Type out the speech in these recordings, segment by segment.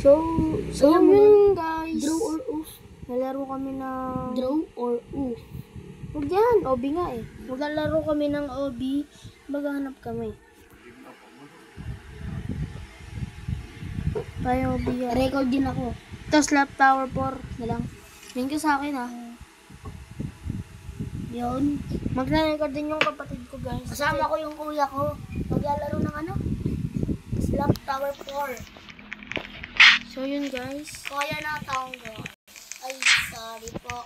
So yun guys. Draw or oof? Nalaro kami ng... Draw or oof? Huwag yan, OB nga eh. Maglalaro kami ng OB. Maghahanap kami. Tayo OB yan. Record din ako. Tapos lap tower 4 na lang. Thank you sa akin ha. Yun. Magre-record din yung kapatid ko guys. Kasama ko yung kuya ko. Maglalaro ng ano? Slap Tower 4. So yun guys. Kuya na tanggal. Ay, sorry po.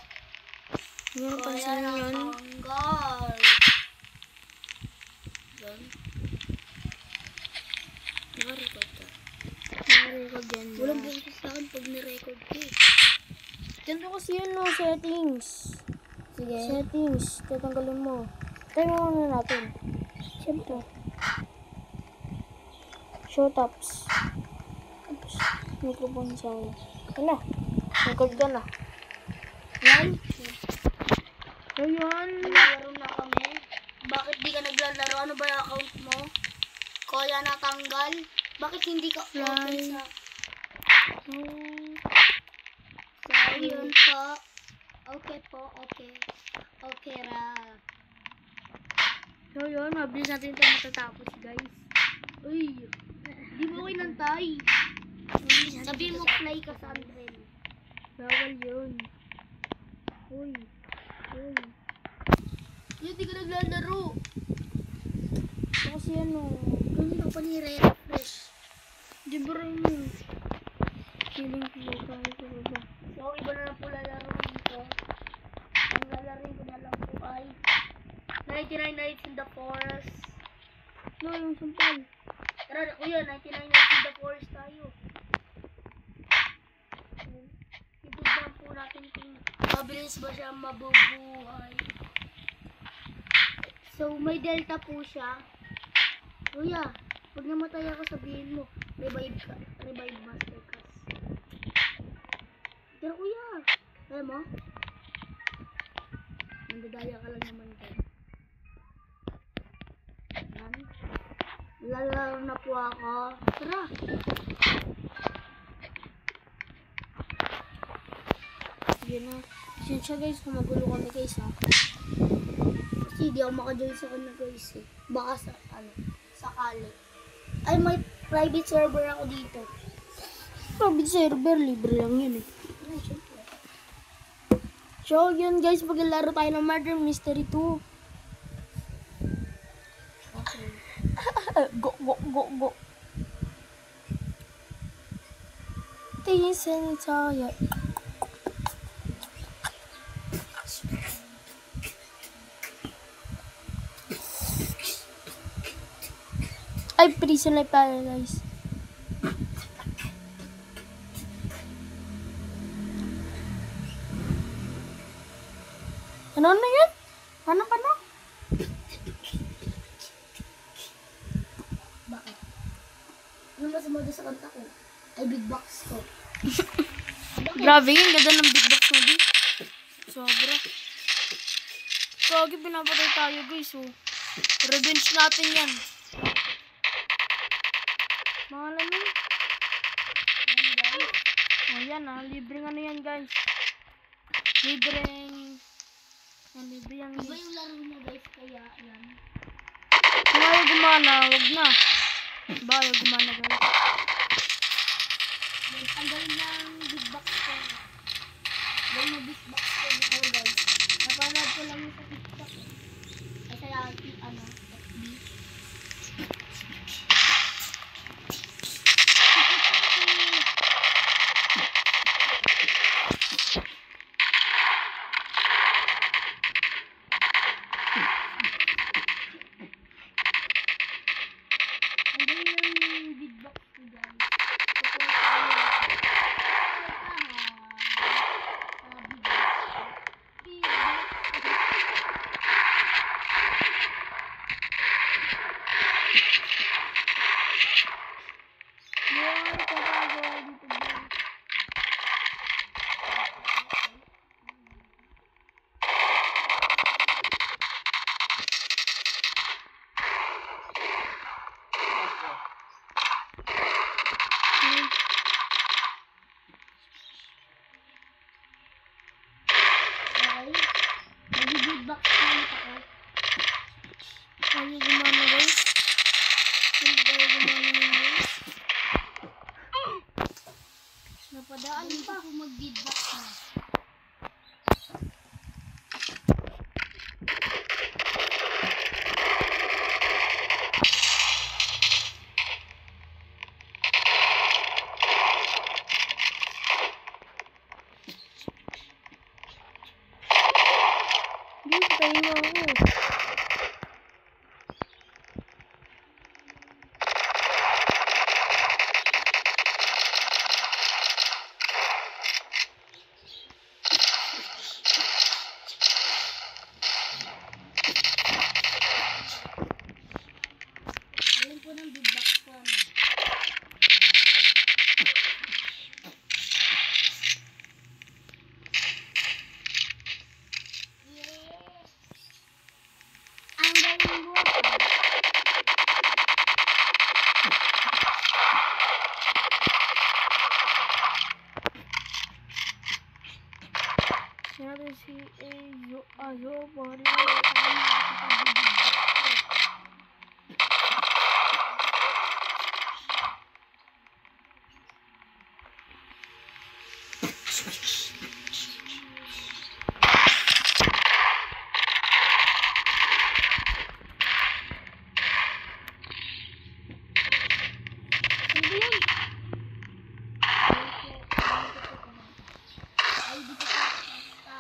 Yun, Kuya pansin na yun. tanggal. Yun. Naka-record ka. Naka-record yan. Walang boses sa akin pag nirecord ko. Ganito kasi yun no, settings. Sige. Settings, tatanggalin mo. Try mo muna natin. Siyempre. Show tops. Tapos, microphone sound. Ano? Record ka na. Yan. So yun. Naglalaro na kami. Bakit di ka naglalaro? Ano ba yung account mo? Kuya na tanggal. Bakit hindi ka Fly. open sa... Hmm. So, yun po. Okay po, okay. Okay ra. So yun, mabilis natin ito matatapos guys. Uy, di mo kinantay. Sabi mo play ka sa Andren. Bawal yun. Uy. Uy. Yun, di ka naglalaro. Ito kasi ano. Ganun pa ni-refresh. Di ba rin yun? Feeling ko tayo sa baba. So, iba na lang po lalaro dito. Ang lalarin ko na lang po ay 99 Nights in the Forest. No, yung sampal. Tara, kuya, 99 Nights in the Forest tayo. Tignan po natin kung mabilis ba siya mabubuhay. So, may delta po siya. Kuya, pag namatay ako, sabihin mo, revive ka. Revive masterclass. Pero kuya, alam mo? Nandadaya ka lang naman kayo. Yan. Lalaro na po ako. Tara! Sige na. Siya guys, kung magulo kami guys ha. Kasi di ako makajoin sa kanya guys eh. Baka sa, sakali. Ay, may private server ako dito. Private server, libre lang yun eh. Ay, syempre. So yun guys, maglalaro tayo ng Murder Mystery 2. Okay. Go, go, go, go. This entire... Ay, prison life paradise. Ano na yun? Paano? Bakit? Ano ba sumada sa kanta ko? Ay, big box ko. Grabe yun, ganda ng big box mo, di. Sobra. Kagi, pinapatay tayo guys, oh. Revenge natin yan. Mahalan yun. Yan guys. Oh, yan ah. Libreng ano yan, guys. Libreng... Yan, libre yan. Iba yung laro mo guys, kaya yan. Kung ayaw gumana, wag na. Ba, ayaw gumana, guys. Yan, tanggalin ng big box ko. Yan yung big box ko before guys. Napanood ko lang yung sa TikTok. Ay, kaya, FB. Patayin niyo ako. Galing po ng big box ko. Yes! Ang galing mo pa. Sinabi si Azo, bari. Ano ba yun? Ay, di ko pa.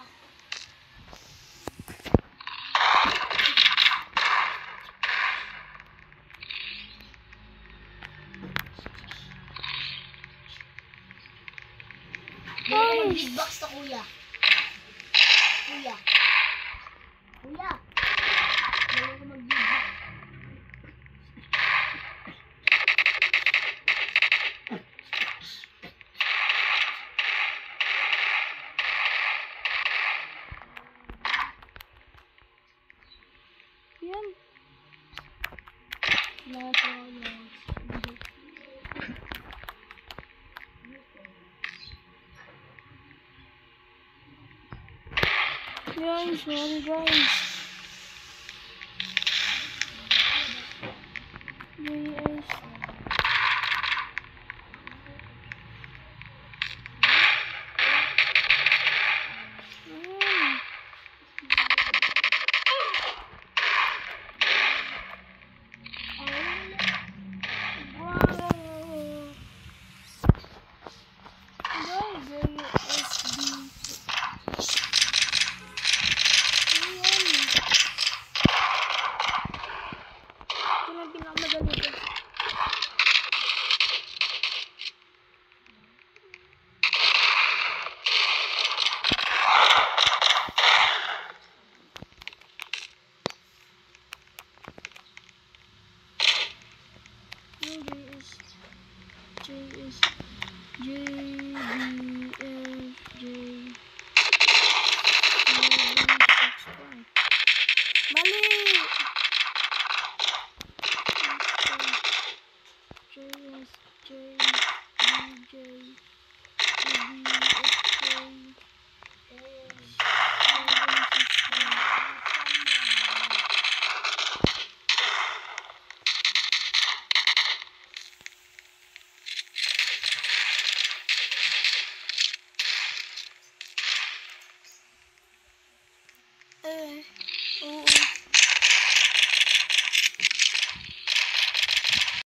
Galing ko mag-big box to, kuya. Kuya. Kuya. Galing ko mag-big box. Yan. Guys, sorry guys. Yes. Ayan. Wow. Guys, USB. Ayan. Ito na pinakamadali ko. JS, JBS, Mali! JS, oo.